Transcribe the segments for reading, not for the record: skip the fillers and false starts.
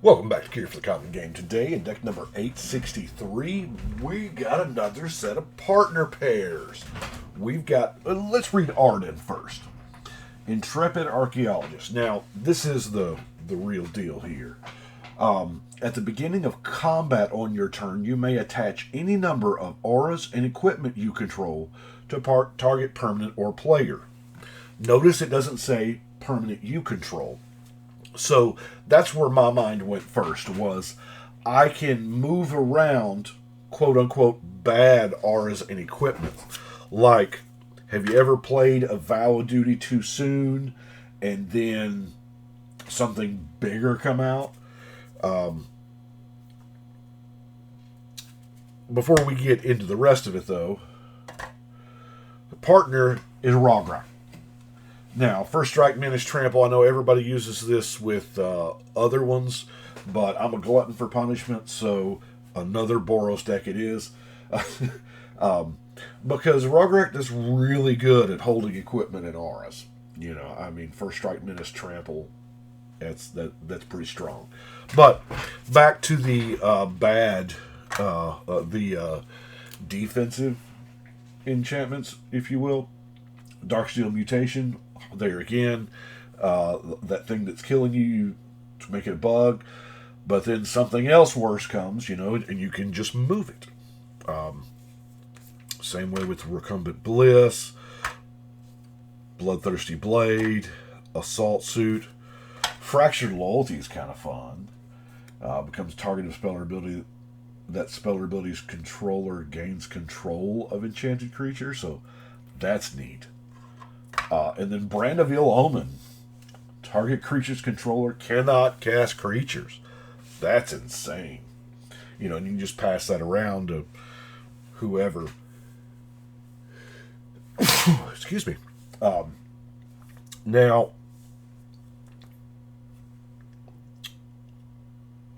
Welcome back to Cure for the Common Game. Today, in deck number 863, we got another set of partner pairs. We've got, let's read Ardenn first. Intrepid Archaeologist. Now, this is the real deal here. At the beginning of combat on your turn, you may attach any number of auras and equipment you control to target permanent or player. Notice it doesn't say permanent you control. So that's where my mind went first, was I can move around quote unquote bad auras and equipment. Like, have you ever played a Vow of Duty too soon and then something bigger come out? Before we get into the rest of it though, the partner is Rograkh. Now, First Strike, Maness, Trample, I know everybody uses this with other ones, but I'm a glutton for punishment, so another Boros deck it is. Because Rograkh is really good at holding equipment and auras. You know, I mean, First Strike, Maness, Trample, that's pretty strong. But back to the defensive enchantments, if you will. Darksteel Mutation, there again, that thing that's killing you to make it a bug, but then something else worse comes, and you can just move it. Same way with Recumbent Bliss, Bloodthirsty Blade, Assault Suit. Fractured Loyalty is kind of fun. Becomes target of spell or ability. That spell or ability's controller gains control of enchanted creature, so that's neat. And then Brand of Ill Omen. Target creature's controller cannot cast creatures. That's insane. And you can just pass that around to whoever. Excuse me. Now,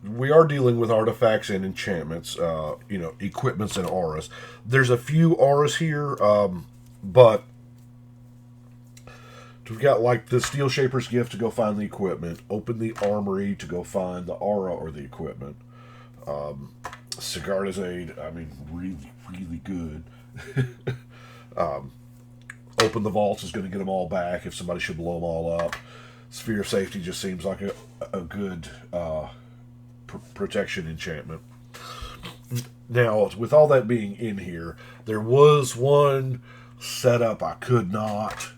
we are dealing with artifacts and enchantments, equipments and auras. There's a few auras here, but we've got like the Steel Shaper's Gift to go find the equipment, Open the Armory to go find the aura or the equipment. Sigarda's Aid, I mean, really, really good. Open the Vaults is going to get them all back if somebody should blow them all up. Sphere of Safety just seems like a good protection enchantment. Now, with all that being in here, there was one setup I could not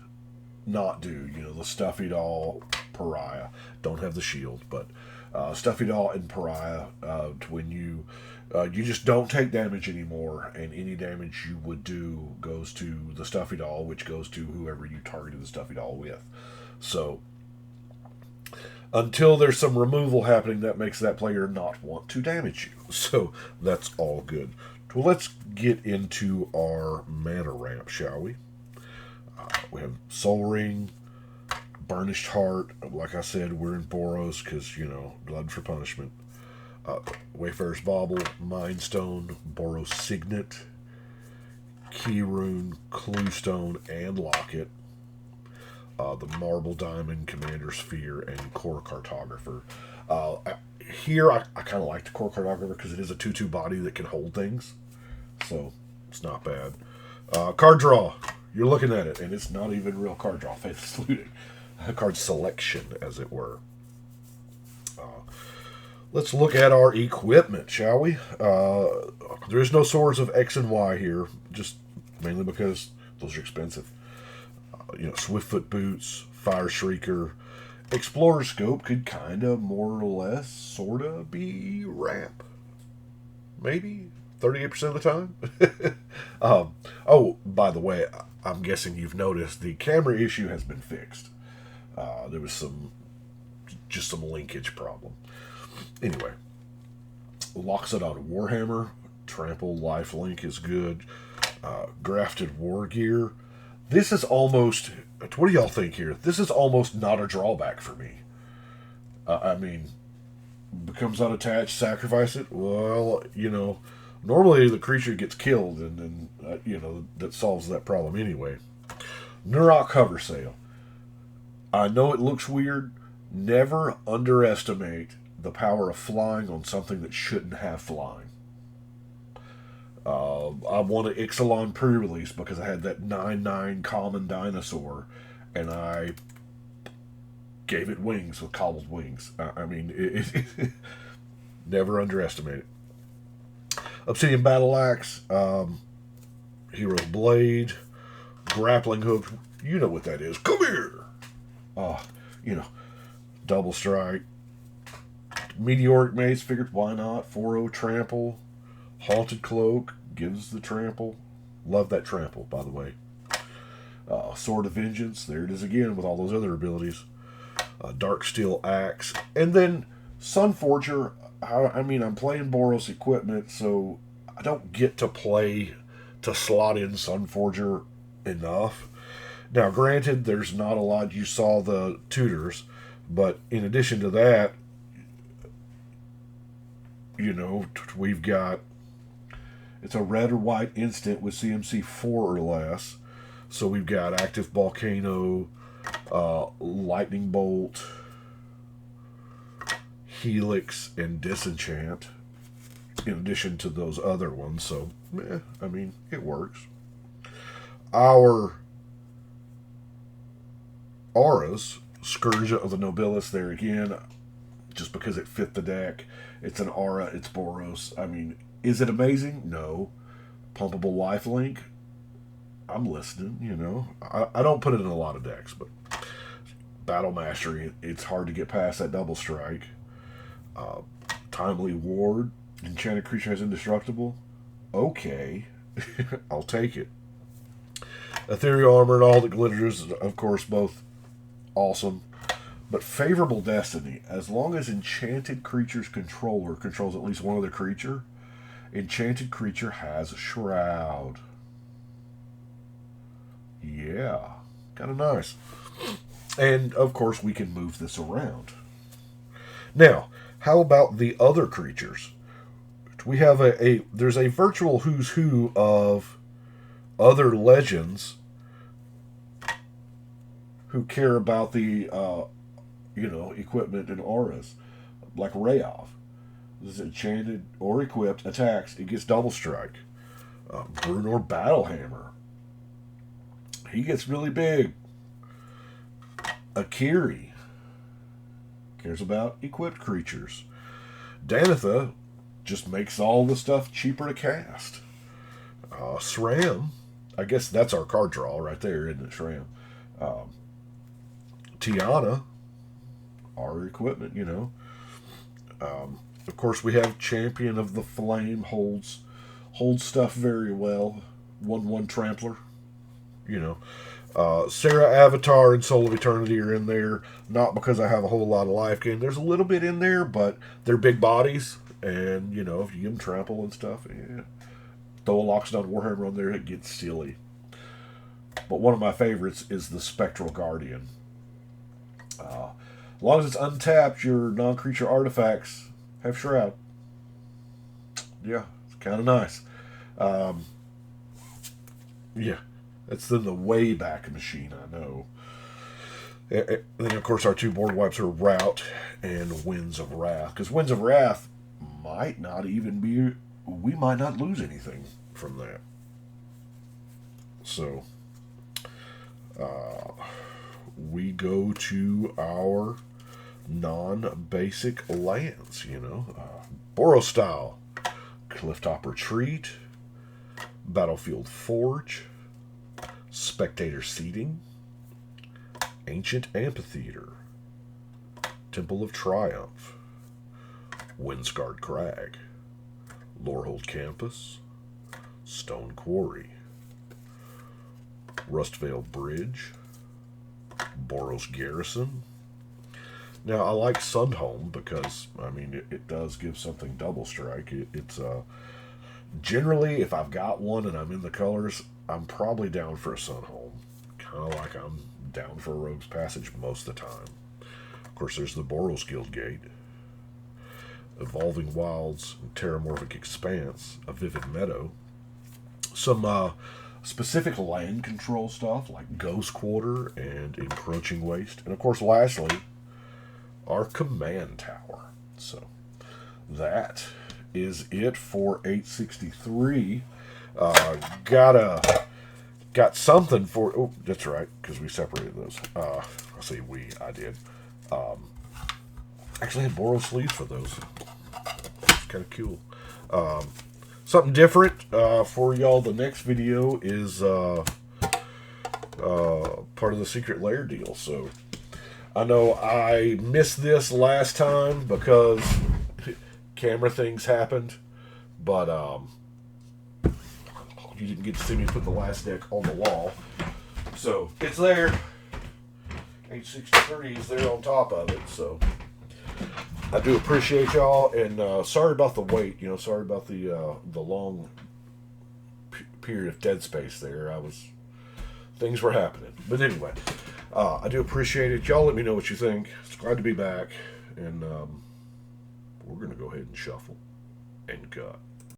do. The Stuffy Doll Pariah. Don't have the shield, but Stuffy Doll and Pariah, when you just don't take damage anymore, and any damage you would do goes to the Stuffy Doll, which goes to whoever you targeted the Stuffy Doll with. So until there's some removal happening, that makes that player not want to damage you. So that's all good. Well, let's get into our mana ramp, shall we? We have Soul Ring, Burnished Heart. Like I said, we're in Boros because, blood for punishment. Wayfarer's Bauble, Mind Stone, Boros Signet, Key Rune, Clue Stone, and Locket. The Marble Diamond, Commander's Sphere, and Core Cartographer. Here, I kind of like the Core Cartographer because it is a 2/2 body that can hold things. So, it's not bad. Card draw. You're looking at it, and it's not even real card draw. Faithless Looting. Card selection, as it were. Let's look at our equipment, shall we? There is no Swords of X and Y here, just mainly because those are expensive. Swiftfoot Boots, Fire Shrieker. Explorer Scope could kind of, more or less, sort of be ramp. Maybe 38% of the time. By the way, I'm guessing you've noticed the camera issue has been fixed. There was some linkage problem. Anyway, Loxodon Warhammer, Trample Lifelink is good. Grafted War Gear. This is almost, what do y'all think here? This is almost not a drawback for me. I mean, becomes unattached, sacrifice it. Well, normally the creature gets killed, and then, that solves that problem anyway. Nurok Cover Sale. I know it looks weird. Never underestimate the power of flying on something that shouldn't have flying. I won an Ixalan pre-release because I had that 9/9 common dinosaur, and I gave it wings with cobbled wings. I mean, never underestimate it. Obsidian Battle Axe, Hero's Blade, Grappling Hook. You know what that is. Come here! You know, Double Strike. Meteoric Mace, figured why not? 4/0 Trample. Haunted Cloak gives the trample. Love that trample, by the way. Sword of Vengeance, there it is again with all those other abilities. Dark Steel Axe. And then Sunforger, I mean, I'm playing Boros equipment, so I don't get to play to slot in Sunforger enough. Now, granted, there's not a lot. You saw the tutors, but in addition to that, you know, we've got, it's a red or white instant with CMC 4 or less. So we've got Active Volcano, Lightning Bolt, Helix, and Disenchant, in addition to those other ones. So, I mean, it works. Our auras, Scourge of the Nobilis there again, just because it fit the deck. It's an aura, it's Boros. I mean, is it amazing? No. Pumpable Lifelink? I'm listening, you know. I don't put it in a lot of decks, but Battle Mastery, it's hard to get past that double strike. Timely Ward, Enchanted Creature has Indestructible. Okay, I'll take it. Ethereal Armor and all that glitters, of course, both awesome. But Favorable Destiny, as long as Enchanted Creature's controller controls at least one other creature, Enchanted Creature has Shroud. Yeah, kind of nice. And, of course, we can move this around. Now, how about the other creatures? We have there's a virtual who's who of other legends who care about the, equipment and auras. Like Rayoff. This is enchanted or equipped, attacks, it gets double strike. Brunor Battlehammer. He gets really big. Akiri cares about equipped creatures. Danitha just makes all the stuff cheaper to cast. SRAM, I guess that's our card draw right there, isn't it, SRAM? Tiana, our equipment, you know. Of course, we have Champion of the Flame, holds stuff very well. 1/1 Trampler, you know. Sarah Avatar and Soul of Eternity are in there, not because I have a whole lot of life gain. There's a little bit in there, but they're big bodies, and, you know, if you give them trample and stuff, yeah. Throw a Loxodon Warhammer on there, it gets silly. But one of my favorites is the Spectral Guardian. As long as it's untapped, your non-creature artifacts have Shroud. Yeah, it's kind of nice. Yeah, it's in the way back machine, I know. And then, of course, our two board wipes are Rout and Winds of Wrath. Because Winds of Wrath might not even be... We might not lose anything from that. So, we go to our non-basic lands, you know. Boros Style, Clifftop Retreat, Battlefield Forge, Spectator Seating, Ancient Amphitheater, Temple of Triumph, Windscarred Crag, Lorehold Campus, Stone Quarry, Rustvale Bridge, Boros Garrison. Now, I like Sundholm because, I mean, it does give something double strike. It's generally, if I've got one and I'm in the colors, I'm probably down for a Sundholm. Kind of like I'm down for a Rogue's Passage most of the time. Of course, there's the Boros Guildgate, Evolving Wilds, and Terramorphic Expanse, a Vivid Meadow. Some specific land control stuff like Ghost Quarter and Encroaching Waste. And of course, lastly, our Command Tower. So that is it for 863. Got something for. Oh, that's right, because we separated those. I say we. I did. Actually, I had borrowed sleeves for those. It's kind of cool. Something different for y'all. The next video is part of the secret lair deal. So I know I missed this last time because camera things happened, but you didn't get to see me put the last deck on the wall. So it's there. 863 is there on top of it. So I do appreciate y'all, and sorry about the wait. You know, sorry about the long period of dead space there. Things were happening, but anyway, I do appreciate it. Y'all, let me know what you think. It's glad to be back, and we're gonna go ahead and shuffle and cut.